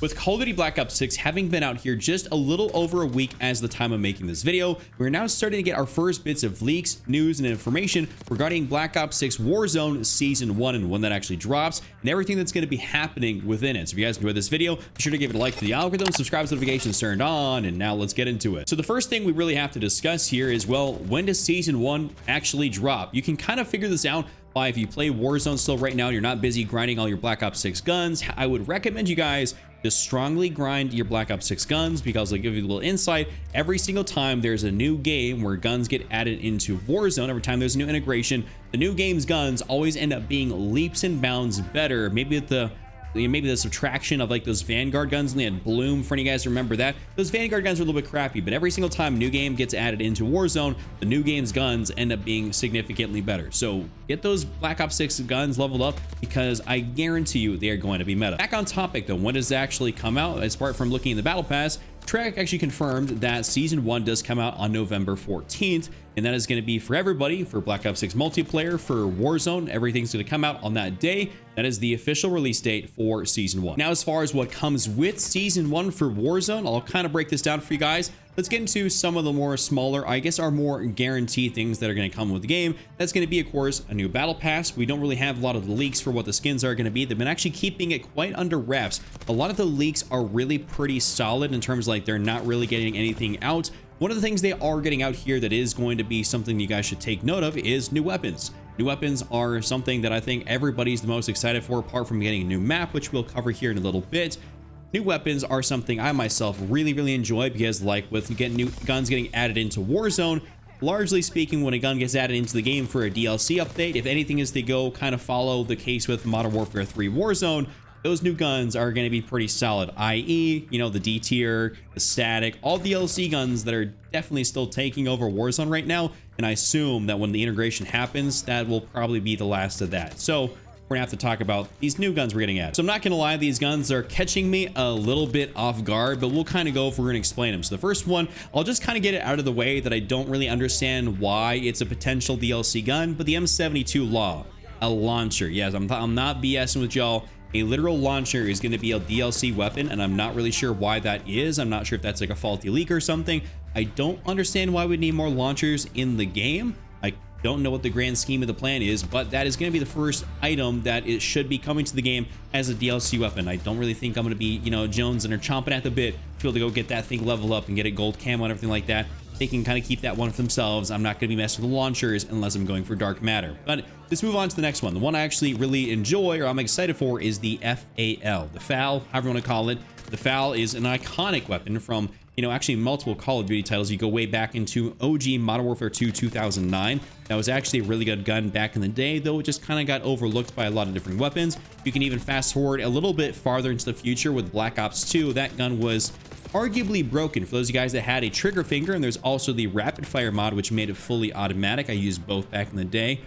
With Call of Duty Black Ops 6 having been out here just a little over a week as the time of making this video, we're now starting to get our first bits of leaks, news, and information regarding Black Ops 6 Warzone Season 1 and when that actually drops, and everything that's going to be happening within it. So if you guys enjoyed this video, be sure to give it a like to the algorithm, subscribe with notifications turned on, and now let's get into it. So the first thing we really have to discuss here is, well, when does Season 1 actually drop? You can kind of figure this out by, if you play Warzone still right now, you're not busy grinding all your Black Ops 6 guns, I would recommend you guys to strongly grind your Black Ops 6 guns, because I'll give you a little insight. Every single time there's a new game where guns get added into Warzone, every time there's a new integration, the new game's guns always end up being leaps and bounds better. Maybe the subtraction of like those Vanguard guns, and they had Bloom, for any of you guys remember that. Those Vanguard guns are a little bit crappy, but every single time a new game gets added into Warzone, the new game's guns end up being significantly better. So get those Black Ops 6 guns leveled up, because I guarantee you they are going to be meta. Back on topic though, when does it actually come out? As apart from looking in the battle pass, Trek actually confirmed that Season 1 does come out on November 14th, and that is going to be for everybody, for Black Ops 6 multiplayer, for Warzone. Everything's going to come out on that day. That is the official release date for Season 1. Now, as far as what comes with Season 1 for Warzone, I'll kind of break this down for you guys. Let's get into some of the more smaller, I guess, are more guaranteed things that are going to come with the game. That's going to be, of course, a new battle pass. We don't really have a lot of the leaks for what the skins are going to be. They've been actually keeping it quite under wraps. A lot of the leaks are really pretty solid in terms of like they're not really getting anything out. One of the things they are getting out here that is going to be something you guys should take note of is new weapons. New weapons are something that I think everybody's the most excited for, apart from getting a new map, which we'll cover here in a little bit. New weapons are something I myself really enjoy, because like with getting new guns getting added into Warzone, largely speaking, when a gun gets added into the game for a DLC update, if anything is to go kind of follow the case with Modern Warfare 3 Warzone, those new guns are going to be pretty solid, i.e., you know, the D tier, the static, all DLC guns that are definitely still taking over Warzone right now. And I assume that when the integration happens, that will probably be the last of that. So we're gonna have to talk about these new guns we're getting at. So I'm not gonna lie, these guns are catching me a little bit off guard, but we'll kind of go if we're gonna explain them. So the first one, I'll just kind of get it out of the way that I don't really understand why it's a potential DLC gun, but the M72 Law, a launcher. Yes, I'm not BSing with y'all. A literal launcher is going to be a DLC weapon, and I'm not really sure why that is. I'm not sure if that's like a faulty leak or something. I don't understand why we need more launchers in the game. I don't know what the grand scheme of the plan is, but that is going to be the first item that it should be coming to the game as a DLC weapon. I don't really think I'm going to be, you know, jonesing or chomping at the bit to be able to go get that thing level up and get a gold camo and everything like that. They can kind of keep that one for themselves. I'm not going to be messing with the launchers unless I'm going for dark matter. But let's move on to the next one. The one I actually really enjoy, or I'm excited for, is the FAL, the FAL, however you want to call it. The FAL is an iconic weapon from, you know, actually multiple Call of Duty titles. You go way back into OG Modern Warfare 2 2009. That was actually a really good gun back in the day, though it just kind of got overlooked by a lot of different weapons. You can even fast forward a little bit farther into the future with Black Ops 2. That gun was arguably broken for those of you guys that had a trigger finger, and there's also the rapid fire mod, which made it fully automatic. I used both back in the day.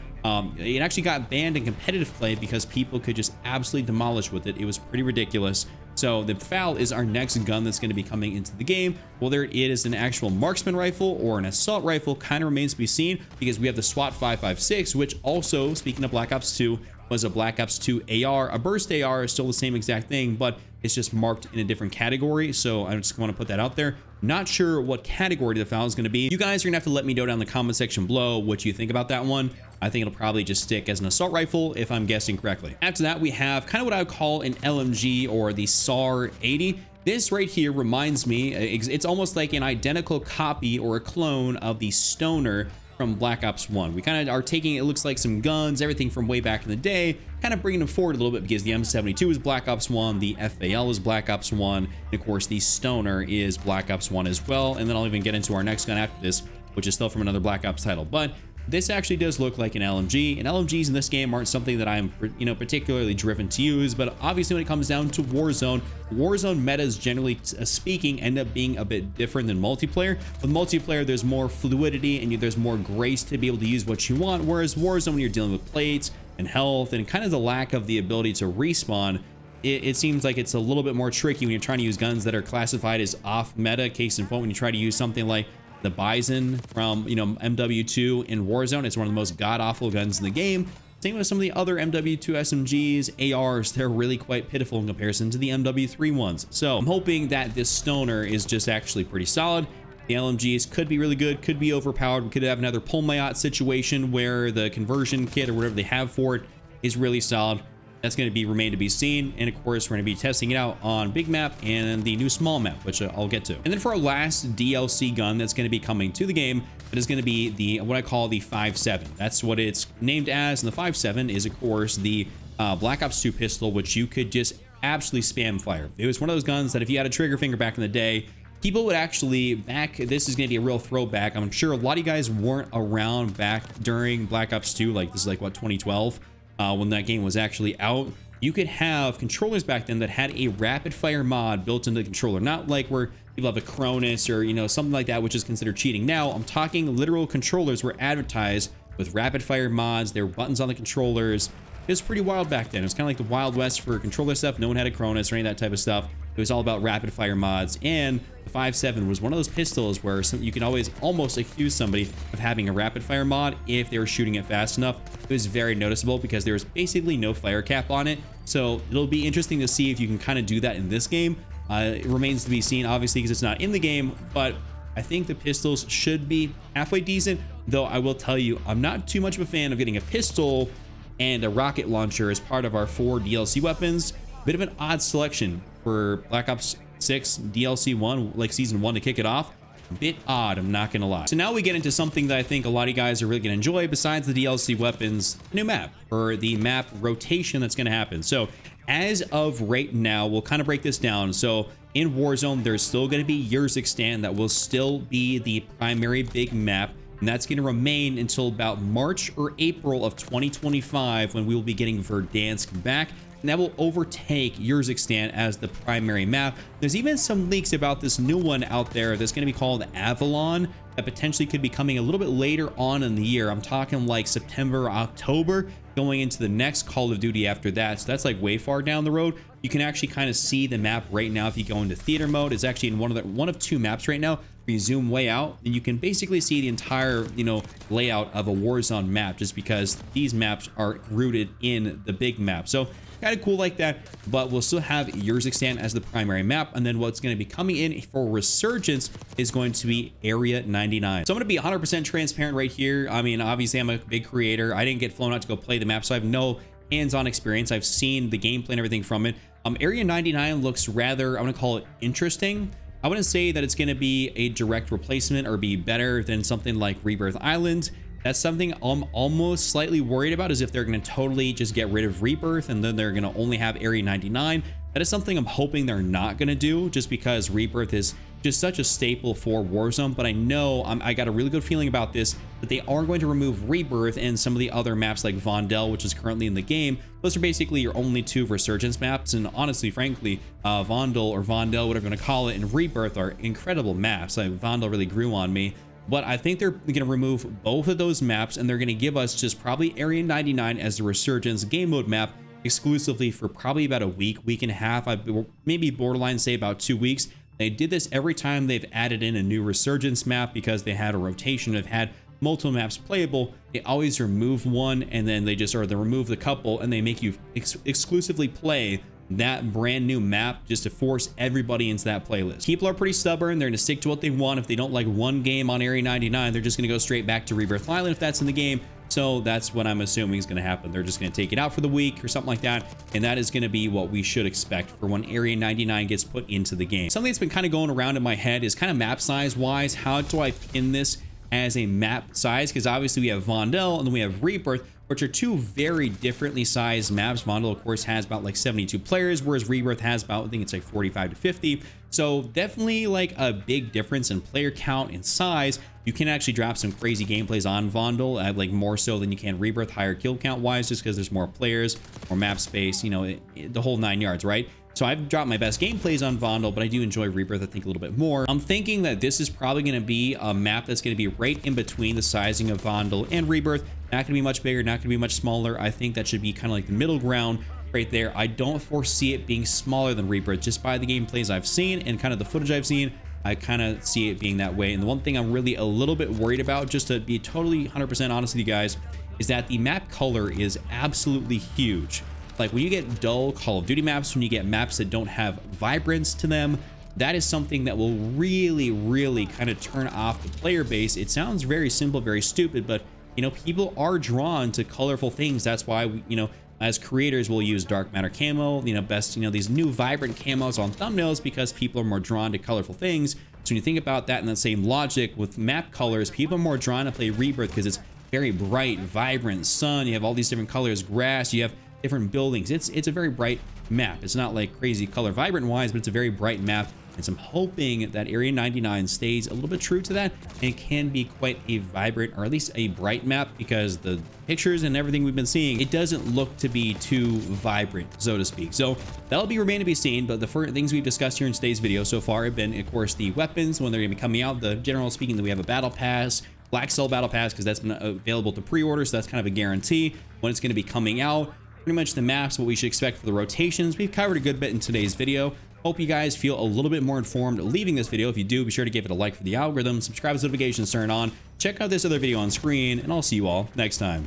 It actually got banned in competitive play because people could just absolutely demolish with it. It was pretty ridiculous. So the FAL is our next gun that's going to be coming into the game. Whether it is an actual marksman rifle or an assault rifle kind of remains to be seen, because we have the SWAT 556, which also, speaking of Black Ops 2, was a Black Ops 2 AR. A burst AR is still the same exact thing, but it's just marked in a different category. So I just want to put that out there. Not sure what category the FAL is going to be. You guys are going to have to let me know down in the comment section below what you think about that one. I think it'll probably just stick as an assault rifle if I'm guessing correctly. After that, we have kind of what I would call an LMG, or the SAR 80. This right here reminds me, it's almost like an identical copy or a clone of the Stoner from Black Ops 1. We kind of are taking, it looks like some guns, everything from way back in the day, kind of bringing them forward a little bit, because the M72 is Black Ops 1, the FAL is Black Ops 1, and of course the Stoner is Black Ops 1 as well. And then I'll even get into our next gun after this, which is still from another Black Ops title. But this actually does look like an LMG, and LMGs in this game aren't something that I'm, you know, particularly driven to use. But obviously when it comes down to Warzone metas, generally speaking, end up being a bit different than multiplayer. With multiplayer, there's more fluidity and there's more grace to be able to use what you want, whereas Warzone, when you're dealing with plates and health and kind of the lack of the ability to respawn, it seems like it's a little bit more tricky when you're trying to use guns that are classified as off meta. Case in point, when you try to use something like the Bison from, you know, MW2 in Warzone, it's one of the most god-awful guns in the game. Same with some of the other MW2 SMGs, ARs, they're really quite pitiful in comparison to the MW3 ones. So I'm hoping that this stoner is just actually pretty solid. The LMGs could be really good, could be overpowered. We could have another Polmayot situation where the conversion kit or whatever they have for it is really solid. That's going to remain to be seen. And of course, we're going to be testing it out on big map and the new small map, which I'll get to. And then for our last DLC gun that's going to be coming to the game, that is going to be the what I call the 5.7. That's what it's named as. And the 5.7 is, of course, the Black Ops 2 pistol, which you could just absolutely spam fire. It was one of those guns that if you had a trigger finger back in the day, people would actually this is going to be a real throwback. I'm sure a lot of you guys weren't around back during Black Ops 2. Like, this is like, what, 2012? When that game was actually out. You could have controllers back then that had a rapid fire mod built into the controller, not like where people have a Cronus or, you know, something like that, which is considered cheating. Now I'm talking literal controllers were advertised with rapid fire mods. There were buttons on the controllers. It was pretty wild back then. It was kind of like the Wild West for controller stuff. No one had a Cronus or any of that type of stuff. It was all about rapid fire mods, and the 5.7 was one of those pistols where you can always almost accuse somebody of having a rapid fire mod if they were shooting it fast enough. It was very noticeable because there was basically no fire cap on it. So it'll be interesting to see if you can kind of do that in this game. It remains to be seen, obviously, because it's not in the game, but I think the pistols should be halfway decent, though I will tell you, I'm not too much of a fan of getting a pistol and a rocket launcher as part of our 4 DLC weapons. Bit of an odd selection for Black Ops 6 DLC 1, like Season 1 to kick it off. A bit odd, I'm not gonna lie. So now we get into something that I think a lot of you guys are really gonna enjoy besides the DLC weapons, the new map, or the map rotation that's gonna happen. So as of right now, we'll kind of break this down. So in Warzone, there's still gonna be Urzikstan that will still be the primary big map. And that's going to remain until about March or April of 2025 when we will be getting Verdansk back. And that will overtake Urzikstan as the primary map. There's even some leaks about this new one out there that's going to be called Avalon that potentially could be coming a little bit later on in the year. I'm talking like September, October, going into the next Call of Duty after that. So that's like way far down the road. You can actually kind of see the map right now if you go into theater mode. It's actually in one of 2 maps right now. If you zoom way out, and you can basically see the entire, you know, layout of a Warzone map, just because these maps are rooted in the big map. So kind of cool like that, but we'll still have Urzikstan as the primary map. And then what's going to be coming in for Resurgence is going to be Area 99. So I'm going to be 100% transparent right here. I mean, obviously I'm a big creator. I didn't get flown out to go play the map, so I have no hands-on experience. I've seen the gameplay and everything from it. Area 99 looks rather, I'm going to call it interesting. I wouldn't say that it's going to be a direct replacement or be better than something like Rebirth Island. That's something I'm almost slightly worried about, is if they're going to totally just get rid of Rebirth and then they're going to only have Area 99. That is something I'm hoping they're not going to do, just because Rebirth is just such a staple for Warzone. But I know I got a really good feeling about this, that they are going to remove Rebirth and some of the other maps like Vondel, which is currently in the game. Those are basically your only 2 Resurgence maps. And honestly, frankly, Vondel or Vondel, whatever you want to call it, and Rebirth are incredible maps. Like, Vondel really grew on me. But I think they're going to remove both of those maps, and they're going to give us just probably Area 99 as the Resurgence game mode map exclusively for probably about a week and a half. Maybe borderline say about 2 weeks. They did this every time they've added in a new Resurgence map, because they had a rotation of had multiple maps playable. They always remove one, and then they remove the couple, and they make you exclusively play that brand new map just to force everybody into that playlist. People are pretty stubborn. They're going to stick to what they want. If they don't like one game on Area 99, they're just going to go straight back to Rebirth Island if that's in the game. So that's what I'm assuming is going to happen. They're just going to take it out for the week or something like that. And that is going to be what we should expect for when Area 99 gets put into the game. Something that's been kind of going around in my head is kind of map size wise. How do I pin this as a map size? Because obviously we have Vondel and then we have Rebirth, which are 2 very differently sized maps. Vondel, of course, has about like 72 players, whereas Rebirth has about, I think it's like 45 to 50. So definitely like a big difference in player count and size. You can actually drop some crazy gameplays on Vondel, at like more so than you can Rebirth, higher kill count wise, just because there's more players, more map space, you know, the whole 9 yards, right? So I've dropped my best gameplays on Vondel, but I do enjoy Rebirth, I think, a little bit more. I'm thinking that this is probably going to be a map that's going to be right in between the sizing of Vondel and Rebirth. Not going to be much bigger, not going to be much smaller. I think that should be kind of like the middle ground right there. I don't foresee it being smaller than Rebirth, just by the gameplays I've seen and kind of the footage I've seen. I kind of see it being that way. And the one thing I'm really a little bit worried about, just to be totally 100% honest with you guys, is that the map color is absolutely huge. Like when you get dull Call of Duty maps, when you get maps that don't have vibrance to them, that is something that will really kind of turn off the player base. It sounds very simple, very stupid, but you know, people are drawn to colorful things. That's why we, you know, as creators, we'll use dark matter camo, you know, best, you know, these new vibrant camos on thumbnails because people are more drawn to colorful things. So when you think about that in the same logic with map colors, people are more drawn to play Rebirth because it's very bright, vibrant sun. You have all these different colors, grass, you have different buildings. It's a very bright map. It's not like crazy color vibrant wise, but it's a very bright map. And so I'm hoping that Area 99 stays a little bit true to that and can be quite a vibrant, or at least a bright map, because the pictures and everything we've been seeing, it doesn't look to be too vibrant, so to speak. So that'll be remain to be seen. But the first things we've discussed here in today's video so far have been, of course, the weapons, when they're going to be coming out. The general speaking, that we have a battle pass, Black Cell battle pass, because that's been available to pre-order, so that's kind of a guarantee when it's going to be coming out. Pretty much the maps, what we should expect for the rotations. We've covered a good bit in today's video. Hope you guys feel a little bit more informed leaving this video. If you do, be sure to give it a like for the algorithm, subscribe with notifications turned on, check out this other video on screen, and I'll see you all next time.